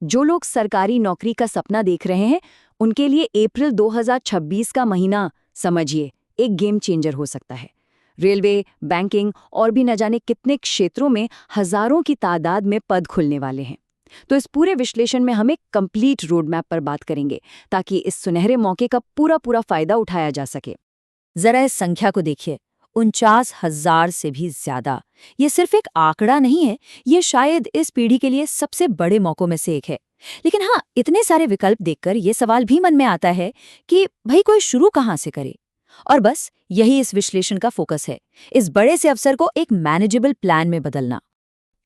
जो लोग सरकारी नौकरी का सपना देख रहे हैं, उनके लिए अप्रैल 2026 का महीना समझिए एक गेम चेंजर हो सकता है। रेलवे, बैंकिंग और भी न जाने कितने क्षेत्रों में हजारों की तादाद में पद खुलने वाले हैं। तो इस पूरे विश्लेषण में हम एक कंप्लीट रोड मैप पर बात करेंगे ताकि इस सुनहरे मौके का पूरा पूरा फायदा उठाया जा सके। जरा इस संख्या को देखिए, 49,000 से भी ज्यादा। ये सिर्फ एक आंकड़ा नहीं है, ये शायद इस पीढ़ी के लिए सबसे बड़े मौकों में से एक है। लेकिन हाँ, इतने सारे विकल्प देखकर ये सवाल भी मन में आता है कि भाई कोई शुरू कहाँ से करे। और बस यही इस विश्लेषण का फोकस है, इस बड़े से अवसर को एक मैनेजेबल प्लान में बदलना।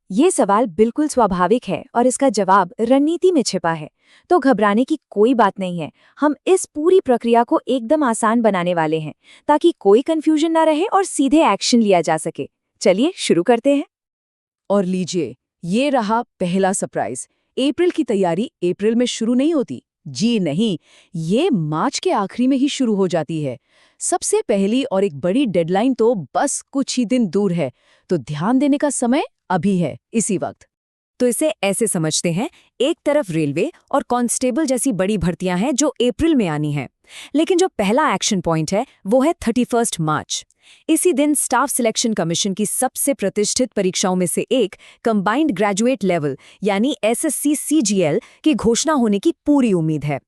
ये सवाल बिल्कुल स्वाभाविक है और इसका जवाब रणनीति में छिपा है। तो घबराने की कोई बात नहीं है। हम इस पूरी प्रक्रिया को एकदम आसान बनाने वाले हैं ताकि कोई कंफ्यूजन ना रहे और सीधे एक्शन लिया जा सके। चलिए शुरू करते हैं। और लीजिए, ये रहा पहला सरप्राइज। अप्रैल की तैयारी अप्रैल में शुरू नहीं होती, जी नहीं, ये मार्च के आखिरी में ही शुरू हो जाती है। सबसे पहली और एक बड़ी डेडलाइन तो बस कुछ ही दिन दूर है, तो ध्यान देने का समय अभी है, इसी वक्त। तो इसे ऐसे समझते हैं, एक तरफ रेलवे और कांस्टेबल जैसी बड़ी भर्तियां हैं जो अप्रैल में आनी हैं, लेकिन जो पहला एक्शन पॉइंट है वो है 31 मार्च। इसी दिन स्टाफ सिलेक्शन कमीशन की सबसे प्रतिष्ठित परीक्षाओं में से एक कंबाइंड ग्रेजुएट लेवल यानी एसएससी सीजीएल की घोषणा होने की पूरी उम्मीद है।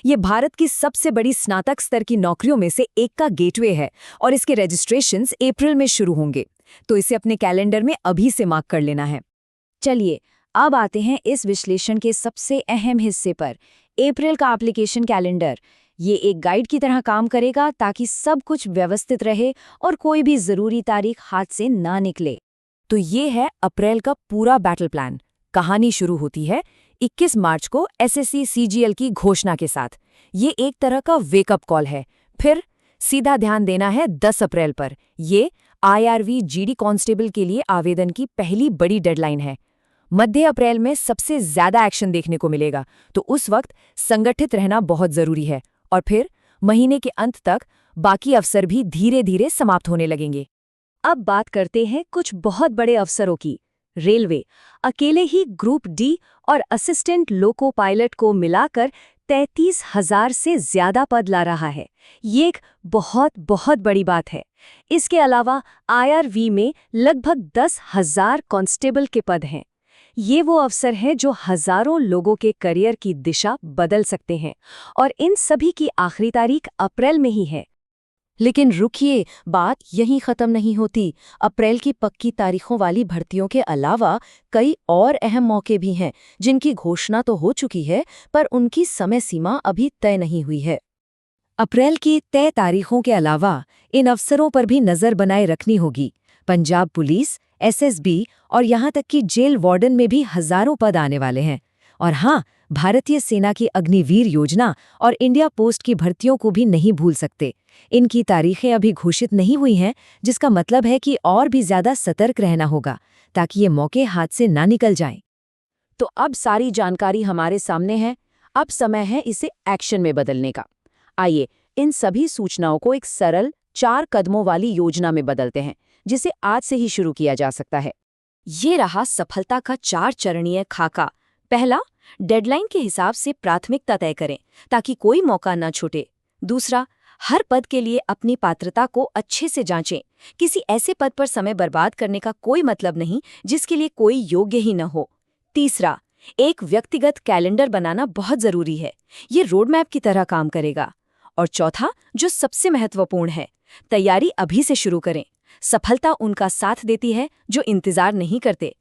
ये भारत की सबसे बड़ी स्नातक स्तर की नौकरियों में से एक का गेटवे है और इसके रजिस्ट्रेशंस अप्रैल में शुरू होंगे, तो इसे अपने कैलेंडर में अभी से मार्क कर लेना है। चलिए अब आते हैं इस विश्लेषण के सबसे अहम हिस्से पर, अप्रैल का एप्लीकेशन कैलेंडर। ये एक गाइड की तरह काम करेगा ताकि सब कुछ व्यवस्थित रहे और कोई भी जरूरी तारीख हाथ से ना निकले। तो ये है अप्रैल का पूरा बैटल प्लान। कहानी शुरू होती है 21 मार्च को एसएससी सीजीएल की घोषणा के साथ। ये एक तरह का वेकअप कॉल है। फिर सीधा ध्यान देना है 10 अप्रैल पर। ये आईआरवी जीडी कांस्टेबल के लिए आवेदन की पहली बड़ी डेडलाइन है। मध्य अप्रैल में सबसे ज्यादा एक्शन देखने को मिलेगा, तो उस वक्त संगठित रहना बहुत जरूरी है। और फिर महीने के अंत तक बाकी अवसर भी धीरे धीरे समाप्त होने लगेंगे। अब बात करते हैं कुछ बहुत बड़े अवसरों की। रेलवे अकेले ही ग्रुप डी और असिस्टेंट लोको पायलट को मिलाकर 33,000 से ज्यादा पद ला रहा है। ये एक बहुत बहुत बड़ी बात है। इसके अलावा आईआरवी में लगभग 10,000 कांस्टेबल के पद हैं। ये वो अवसर हैं जो हजारों लोगों के करियर की दिशा बदल सकते हैं, और इन सभी की आखिरी तारीख अप्रैल में ही है। लेकिन रुकिए, बात यहीं खत्म नहीं होती। अप्रैल की पक्की तारीखों वाली भर्तियों के अलावा कई और अहम मौके भी हैं जिनकी घोषणा तो हो चुकी है, पर उनकी समय सीमा अभी तय नहीं हुई है। अप्रैल की तय तारीखों के अलावा इन अवसरों पर भी नजर बनाए रखनी होगी। पंजाब पुलिस, एसएसबी और यहाँ तक कि जेल वार्डन में भी हजारों पद आने वाले हैं। और हाँ, भारतीय सेना की अग्निवीर योजना और इंडिया पोस्ट की भर्तियों को भी नहीं भूल सकते। इनकी तारीखें अभी घोषित नहीं हुई हैं, जिसका मतलब है कि और भी ज्यादा सतर्क रहना होगा ताकि ये मौके हाथ से ना निकल जाएं। तो अब सारी जानकारी हमारे सामने है, अब समय है इसे एक्शन में बदलने का। आइए इन सभी सूचनाओं को एक सरल 4 कदमों वाली योजना में बदलते हैं, जिसे आज से ही शुरू किया जा सकता है। ये रहा सफलता का 4 चरणीय खाका। पहला, डेडलाइन के हिसाब से प्राथमिकता तय करें ताकि कोई मौका न छूटे। दूसरा, हर पद के लिए अपनी पात्रता को अच्छे से जांचें। किसी ऐसे पद पर समय बर्बाद करने का कोई मतलब नहीं जिसके लिए कोई योग्य ही न हो। तीसरा, एक व्यक्तिगत कैलेंडर बनाना बहुत जरूरी है। ये रोड मैप की तरह काम करेगा। और चौथा, जो सबसे महत्वपूर्ण है, तैयारी अभी से शुरू करें। सफलता उनका साथ देती है जो इंतजार नहीं करते।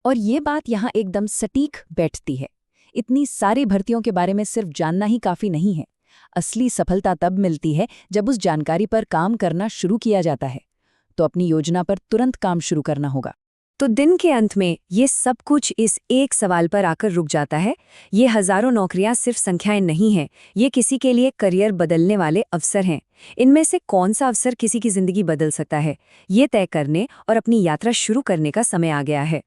और ये बात यहाँ एकदम सटीक बैठती है। इतनी सारी भर्तियों के बारे में सिर्फ जानना ही काफी नहीं है। असली सफलता तब मिलती है जब उस जानकारी पर काम करना शुरू किया जाता है। तो अपनी योजना पर तुरंत काम शुरू करना होगा। तो दिन के अंत में ये सब कुछ इस एक सवाल पर आकर रुक जाता है। ये हजारों नौकरियां सिर्फ संख्याएं नहीं हैं, ये किसी के लिए करियर बदलने वाले अवसर हैं। इनमें से कौन सा अवसर किसी की जिंदगी बदल सकता है, ये तय करने और अपनी यात्रा शुरू करने का समय आ गया है।